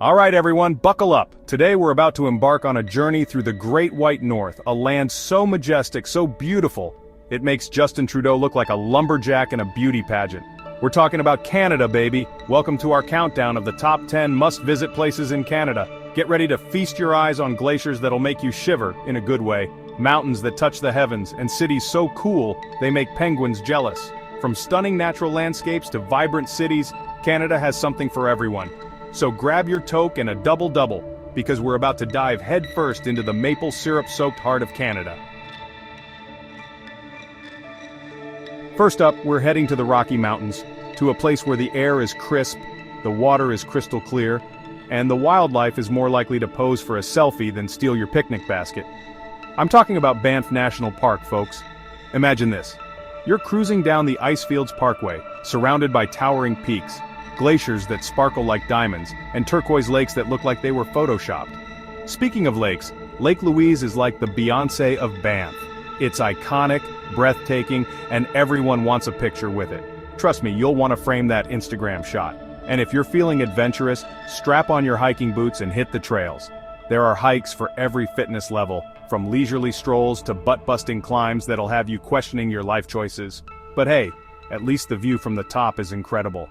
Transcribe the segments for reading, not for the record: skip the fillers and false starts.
All right, everyone, buckle up. Today we're about to embark on a journey through the Great White North, a land so majestic, so beautiful, it makes Justin Trudeau look like a lumberjack in a beauty pageant. We're talking about Canada, baby. Welcome to our countdown of the top 10 must-visit places in Canada. Get ready to feast your eyes on glaciers that'll make you shiver, in a good way, mountains that touch the heavens, and cities so cool they make penguins jealous. From stunning natural landscapes to vibrant cities, Canada has something for everyone. So grab your toque and a double-double, because we're about to dive headfirst into the maple syrup-soaked heart of Canada. First up, we're heading to the Rocky Mountains, to a place where the air is crisp, the water is crystal clear, and the wildlife is more likely to pose for a selfie than steal your picnic basket. I'm talking about Banff National Park, folks. Imagine this. You're cruising down the Icefields Parkway, surrounded by towering peaks, glaciers that sparkle like diamonds, and turquoise lakes that look like they were photoshopped. Speaking of lakes, Lake Louise is like the Beyoncé of Banff. It's iconic, breathtaking, and everyone wants a picture with it. Trust me, you'll want to frame that Instagram shot. And if you're feeling adventurous, strap on your hiking boots and hit the trails. There are hikes for every fitness level, from leisurely strolls to butt-busting climbs that'll have you questioning your life choices. But hey, at least the view from the top is incredible.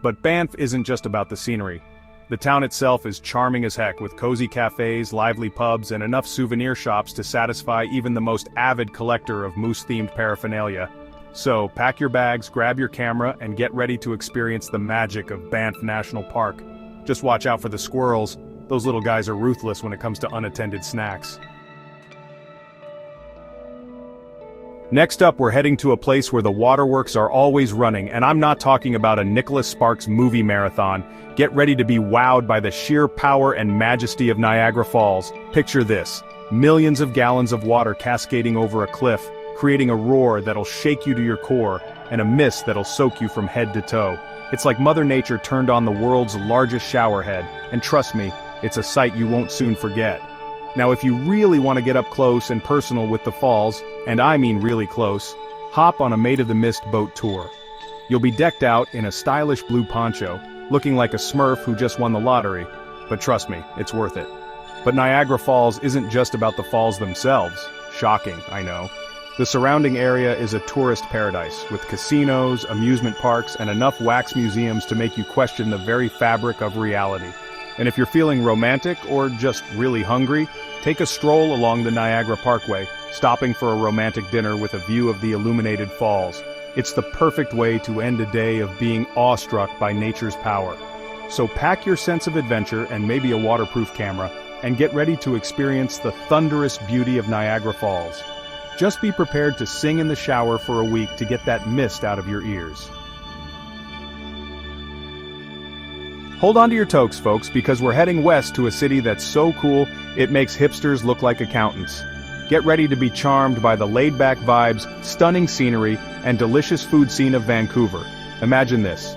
But Banff isn't just about the scenery. The town itself is charming as heck, with cozy cafes, lively pubs, and enough souvenir shops to satisfy even the most avid collector of moose-themed paraphernalia. So, pack your bags, grab your camera, and get ready to experience the magic of Banff National Park. Just watch out for the squirrels. Those little guys are ruthless when it comes to unattended snacks. Next up, we're heading to a place where the waterworks are always running, and I'm not talking about a Nicholas Sparks movie marathon. Get ready to be wowed by the sheer power and majesty of Niagara Falls. Picture this: millions of gallons of water cascading over a cliff, creating a roar that'll shake you to your core, and a mist that'll soak you from head to toe. It's like Mother Nature turned on the world's largest showerhead, and trust me, it's a sight you won't soon forget. Now, if you really want to get up close and personal with the falls, and I mean really close, hop on a Maid of the Mist boat tour. You'll be decked out in a stylish blue poncho, looking like a Smurf who just won the lottery, but trust me, it's worth it. But Niagara Falls isn't just about the falls themselves. Shocking, I know. The surrounding area is a tourist paradise, with casinos, amusement parks, and enough wax museums to make you question the very fabric of reality. And if you're feeling romantic or just really hungry, take a stroll along the Niagara Parkway, stopping for a romantic dinner with a view of the illuminated falls. It's the perfect way to end a day of being awestruck by nature's power. So pack your sense of adventure and maybe a waterproof camera, and get ready to experience the thunderous beauty of Niagara Falls. Just be prepared to sing in the shower for a week to get that mist out of your ears. Hold on to your toques, folks, because we're heading west to a city that's so cool it makes hipsters look like accountants. Get ready to be charmed by the laid-back vibes, stunning scenery, and delicious food scene of Vancouver. Imagine this.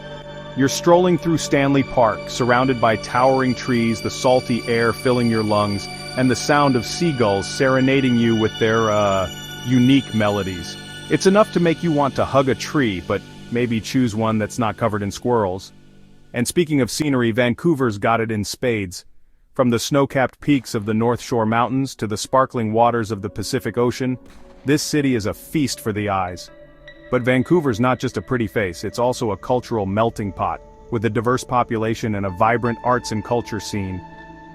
You're strolling through Stanley Park, surrounded by towering trees, the salty air filling your lungs, and the sound of seagulls serenading you with their, unique melodies. It's enough to make you want to hug a tree, but maybe choose one that's not covered in squirrels. And speaking of scenery, Vancouver's got it in spades. From the snow-capped peaks of the North Shore Mountains to the sparkling waters of the Pacific Ocean, this city is a feast for the eyes. But Vancouver's not just a pretty face, it's also a cultural melting pot, with a diverse population and a vibrant arts and culture scene.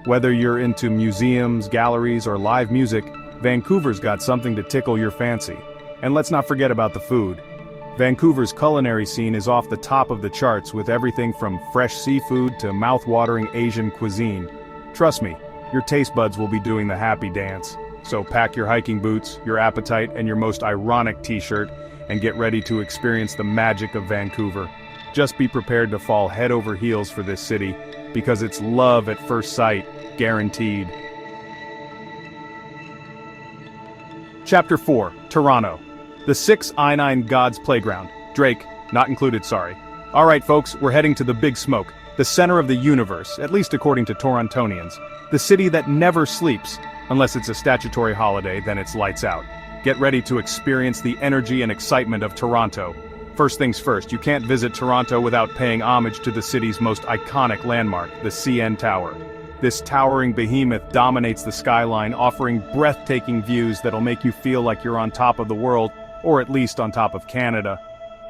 Whether you're into museums, galleries, or live music, Vancouver's got something to tickle your fancy. And let's not forget about the food. Vancouver's culinary scene is off the top of the charts, with everything from fresh seafood to mouth-watering Asian cuisine. Trust me, your taste buds will be doing the happy dance. So pack your hiking boots, your appetite, and your most ironic t-shirt, and get ready to experience the magic of Vancouver. Just be prepared to fall head over heels for this city, because it's love at first sight, guaranteed. Chapter 4, Toronto. The 6ix9ine Gods Playground. Drake, not included, sorry. Alright folks, we're heading to the Big Smoke, the center of the universe, at least according to Torontonians. The city that never sleeps. Unless it's a statutory holiday, then it's lights out. Get ready to experience the energy and excitement of Toronto. First things first, you can't visit Toronto without paying homage to the city's most iconic landmark, the CN Tower. This towering behemoth dominates the skyline, offering breathtaking views that'll make you feel like you're on top of the world, or at least on top of Canada.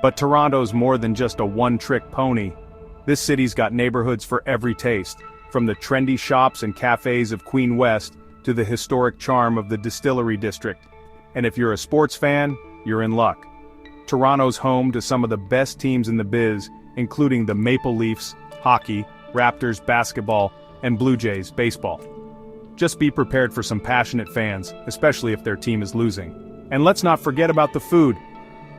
But Toronto's more than just a one-trick pony. This city's got neighborhoods for every taste, from the trendy shops and cafes of Queen West to the historic charm of the Distillery District. And if you're a sports fan, you're in luck. Toronto's home to some of the best teams in the biz, including the Maple Leafs, hockey, Raptors basketball, and Blue Jays baseball. Just be prepared for some passionate fans, especially if their team is losing. And let's not forget about the food.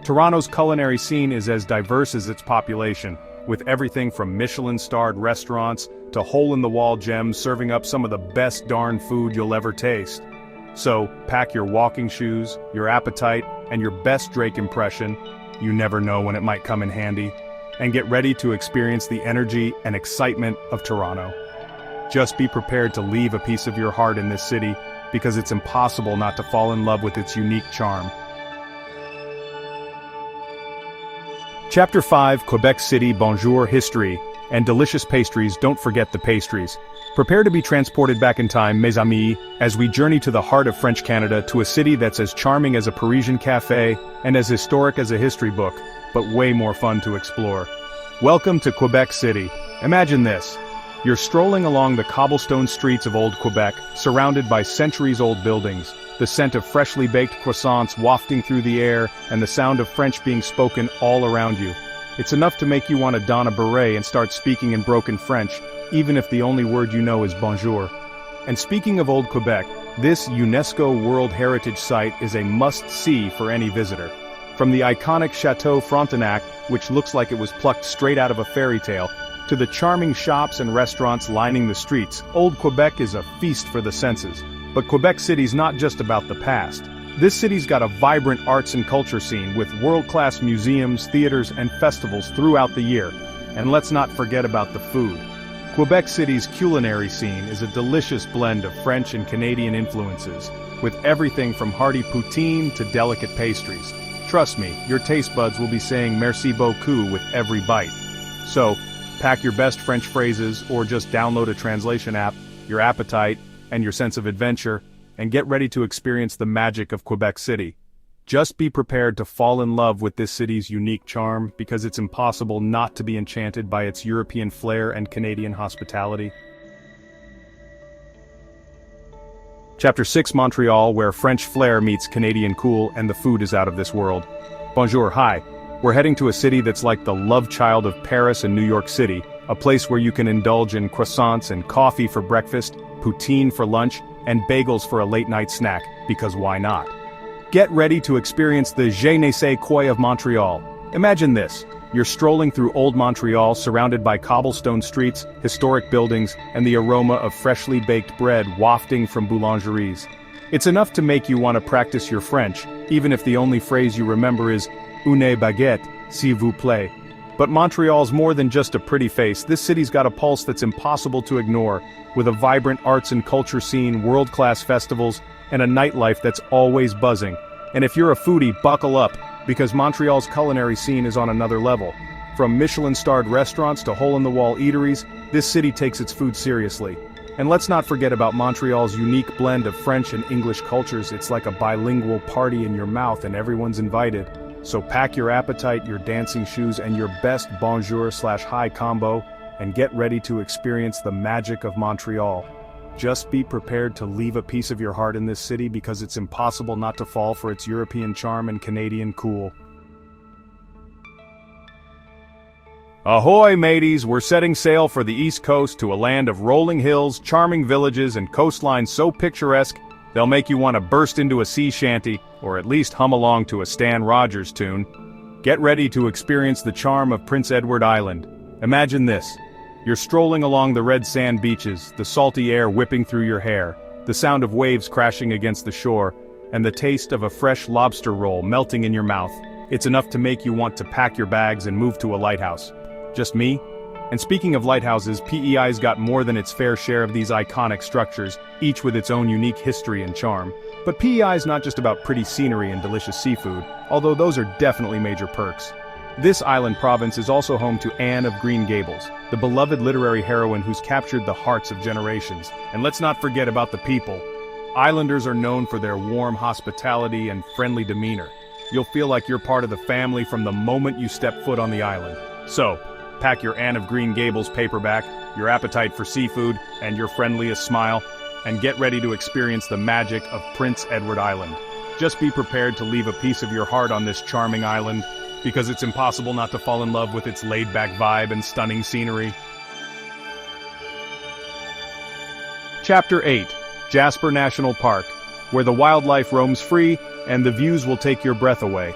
Toronto's culinary scene is as diverse as its population, with everything from Michelin-starred restaurants to hole-in-the-wall gems serving up some of the best darn food you'll ever taste. So, pack your walking shoes, your appetite, and your best Drake impression, you never know when it might come in handy, and get ready to experience the energy and excitement of Toronto. Just be prepared to leave a piece of your heart in this city, because it's impossible not to fall in love with its unique charm. Chapter 5, Quebec City, Bonjour, History, and delicious pastries. Don't forget the pastries. Prepare to be transported back in time, mes amis, as we journey to the heart of French Canada, to a city that's as charming as a Parisian cafe and as historic as a history book, but way more fun to explore. Welcome to Quebec City. Imagine this. You're strolling along the cobblestone streets of old Quebec, surrounded by centuries-old buildings, the scent of freshly baked croissants wafting through the air, and the sound of French being spoken all around you. It's enough to make you want to don a beret and start speaking in broken French, even if the only word you know is bonjour. And speaking of old Quebec, this UNESCO World Heritage Site is a must-see for any visitor. From the iconic Chateau Frontenac, which looks like it was plucked straight out of a fairy tale, to the charming shops and restaurants lining the streets, old Quebec is a feast for the senses. But Quebec City's not just about the past. This city's got a vibrant arts and culture scene with world-class museums, theaters, and festivals throughout the year. And let's not forget about the food. Quebec City's culinary scene is a delicious blend of French and Canadian influences, with everything from hearty poutine to delicate pastries. Trust me, your taste buds will be saying merci beaucoup with every bite. So, pack your best French phrases or just download a translation app, your appetite, and your sense of adventure, and get ready to experience the magic of Quebec City. Just be prepared to fall in love with this city's unique charm, because it's impossible not to be enchanted by its European flair and Canadian hospitality. Chapter 6, Montreal, where French flair meets Canadian cool and the food is out of this world. Bonjour, hi. We're heading to a city that's like the love child of Paris and New York City, a place where you can indulge in croissants and coffee for breakfast, poutine for lunch, and bagels for a late-night snack, because why not? Get ready to experience the je ne sais quoi of Montreal. Imagine this. You're strolling through old Montreal surrounded by cobblestone streets, historic buildings, and the aroma of freshly baked bread wafting from boulangeries. It's enough to make you want to practice your French, even if the only phrase you remember is une baguette, s'il vous plaît. But Montreal's more than just a pretty face. This city's got a pulse that's impossible to ignore, with a vibrant arts and culture scene, world-class festivals, and a nightlife that's always buzzing. And if you're a foodie, buckle up, because Montreal's culinary scene is on another level. From Michelin-starred restaurants to hole-in-the-wall eateries, this city takes its food seriously. And let's not forget about Montreal's unique blend of French and English cultures. It's like a bilingual party in your mouth and everyone's invited. So pack your appetite, your dancing shoes, and your best bonjour/hi combo, and get ready to experience the magic of Montreal. Just be prepared to leave a piece of your heart in this city, because it's impossible not to fall for its European charm and Canadian cool. Ahoy, mateys! We're setting sail for the East Coast, to a land of rolling hills, charming villages, and coastlines so picturesque they'll make you want to burst into a sea shanty, or at least hum along to a Stan Rogers tune. Get ready to experience the charm of Prince Edward Island. Imagine this. You're strolling along the red sand beaches, the salty air whipping through your hair, the sound of waves crashing against the shore, and the taste of a fresh lobster roll melting in your mouth. It's enough to make you want to pack your bags and move to a lighthouse. Just me? And speaking of lighthouses, PEI's got more than its fair share of these iconic structures, each with its own unique history and charm. But PEI's not just about pretty scenery and delicious seafood, although those are definitely major perks. This island province is also home to Anne of Green Gables, the beloved literary heroine who's captured the hearts of generations. And let's not forget about the people. Islanders are known for their warm hospitality and friendly demeanor. You'll feel like you're part of the family from the moment you step foot on the island. So, pack your Anne of Green Gables paperback, your appetite for seafood, and your friendliest smile, and get ready to experience the magic of Prince Edward Island. Just be prepared to leave a piece of your heart on this charming island, because it's impossible not to fall in love with its laid-back vibe and stunning scenery. Chapter 8, Jasper National Park, where the wildlife roams free and the views will take your breath away.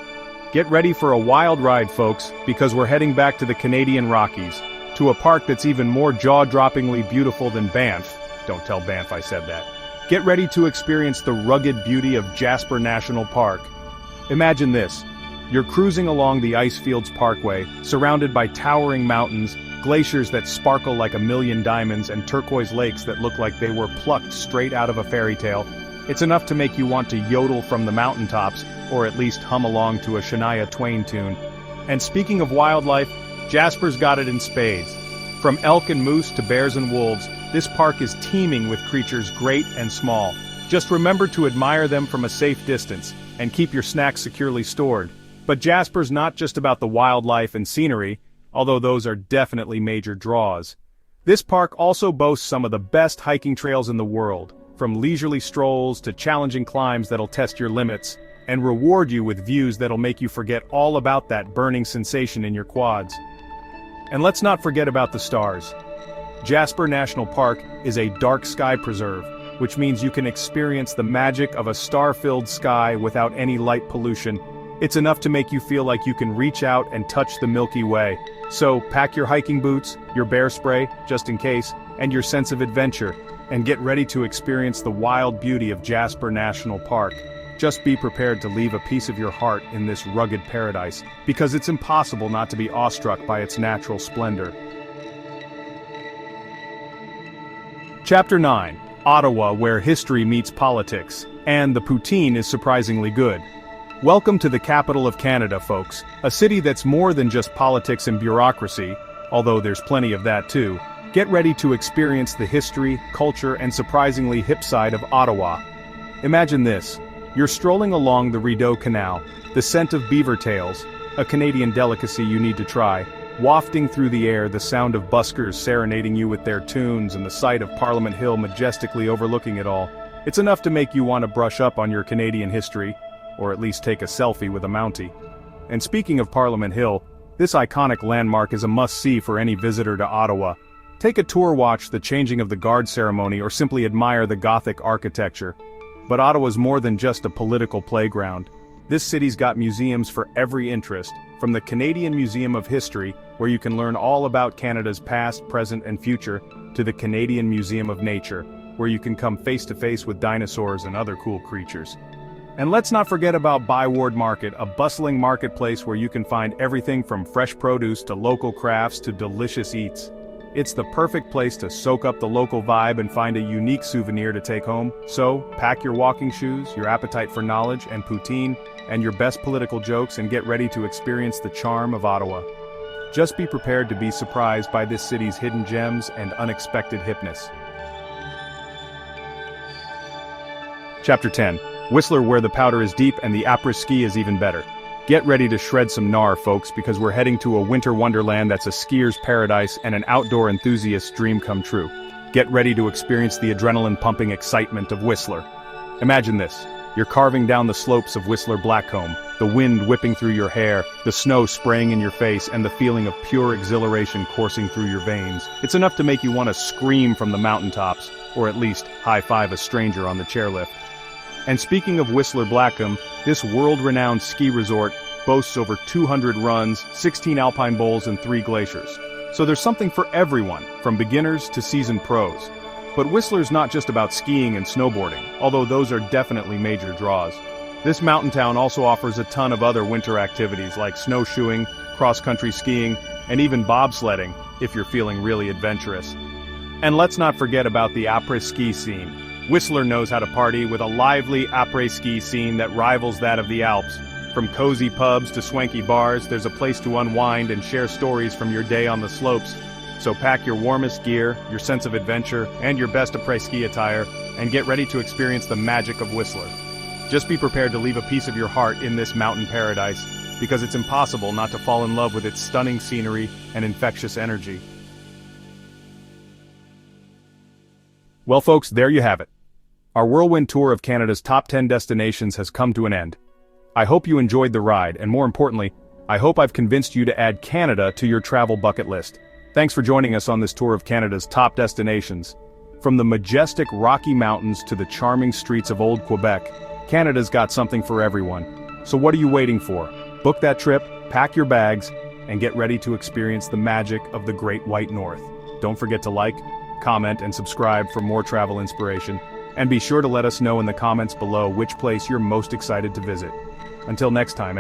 Get ready for a wild ride, folks, because we're heading back to the Canadian Rockies, to a park that's even more jaw-droppingly beautiful than Banff. Don't tell Banff I said that. Get ready to experience the rugged beauty of Jasper National Park. Imagine this. You're cruising along the Icefields Parkway, surrounded by towering mountains, glaciers that sparkle like a million diamonds, and turquoise lakes that look like they were plucked straight out of a fairy tale. It's enough to make you want to yodel from the mountaintops, or at least hum along to a Shania Twain tune. And speaking of wildlife, Jasper's got it in spades. From elk and moose to bears and wolves, this park is teeming with creatures great and small. Just remember to admire them from a safe distance, and keep your snacks securely stored. But Jasper's not just about the wildlife and scenery, although those are definitely major draws. This park also boasts some of the best hiking trails in the world, from leisurely strolls to challenging climbs that'll test your limits, and reward you with views that'll make you forget all about that burning sensation in your quads. And let's not forget about the stars. Jasper National Park is a dark sky preserve, which means you can experience the magic of a star-filled sky without any light pollution. It's enough to make you feel like you can reach out and touch the Milky Way. So pack your hiking boots, your bear spray, just in case, and your sense of adventure, and get ready to experience the wild beauty of Jasper National Park. Just be prepared to leave a piece of your heart in this rugged paradise, because it's impossible not to be awestruck by its natural splendor. Chapter 9, Ottawa, where history meets politics, and the poutine is surprisingly good. Welcome to the capital of Canada, folks, a city that's more than just politics and bureaucracy, although there's plenty of that too. Get ready to experience the history, culture, and surprisingly hip side of Ottawa. Imagine this. You're strolling along the Rideau Canal, the scent of beaver tails, a Canadian delicacy you need to try, wafting through the air the sound of buskers serenading you with their tunes and the sight of Parliament Hill majestically overlooking it all. It's enough to make you want to brush up on your Canadian history, or at least take a selfie with a Mountie. And speaking of Parliament Hill, this iconic landmark is a must-see for any visitor to Ottawa. Take a tour, watch the changing of the guard ceremony, or simply admire the Gothic architecture. But Ottawa's more than just a political playground. This city's got museums for every interest, from the Canadian Museum of History, where you can learn all about Canada's past, present, and future, to the Canadian Museum of Nature, where you can come face-to-face with dinosaurs and other cool creatures. And let's not forget about Byward Market, a bustling marketplace where you can find everything from fresh produce to local crafts to delicious eats. It's the perfect place to soak up the local vibe and find a unique souvenir to take home. So, pack your walking shoes, your appetite for knowledge and poutine, and your best political jokes, and get ready to experience the charm of Ottawa. Just be prepared to be surprised by this city's hidden gems and unexpected hipness. Chapter 10. Whistler, where the powder is deep and the Après-Ski is even better. Get ready to shred some gnar, folks, because we're heading to a winter wonderland that's a skier's paradise and an outdoor enthusiast's dream come true. Get ready to experience the adrenaline-pumping excitement of Whistler. Imagine this. You're carving down the slopes of Whistler Blackcomb, the wind whipping through your hair, the snow spraying in your face, and the feeling of pure exhilaration coursing through your veins. It's enough to make you want to scream from the mountaintops, or at least high-five a stranger on the chairlift. And speaking of Whistler Blackcomb, this world-renowned ski resort boasts over 200 runs, 16 alpine bowls, and 3 glaciers. So there's something for everyone, from beginners to seasoned pros. But Whistler's not just about skiing and snowboarding, although those are definitely major draws. This mountain town also offers a ton of other winter activities like snowshoeing, cross-country skiing, and even bobsledding, if you're feeling really adventurous. And let's not forget about the après-ski scene. Whistler knows how to party with a lively après-ski scene that rivals that of the Alps. From cozy pubs to swanky bars, there's a place to unwind and share stories from your day on the slopes. So pack your warmest gear, your sense of adventure, and your best après-ski attire, and get ready to experience the magic of Whistler. Just be prepared to leave a piece of your heart in this mountain paradise, because it's impossible not to fall in love with its stunning scenery and infectious energy. Well folks, there you have it. Our whirlwind tour of Canada's top 10 destinations has come to an end. I hope you enjoyed the ride, and more importantly, I hope I've convinced you to add Canada to your travel bucket list. Thanks for joining us on this tour of Canada's top destinations. From the majestic Rocky Mountains to the charming streets of Old Quebec, Canada's got something for everyone. So what are you waiting for? Book that trip, pack your bags, and get ready to experience the magic of the Great White North. Don't forget to like, comment, and subscribe for more travel inspiration. And be sure to let us know in the comments below which place you're most excited to visit. Until next time,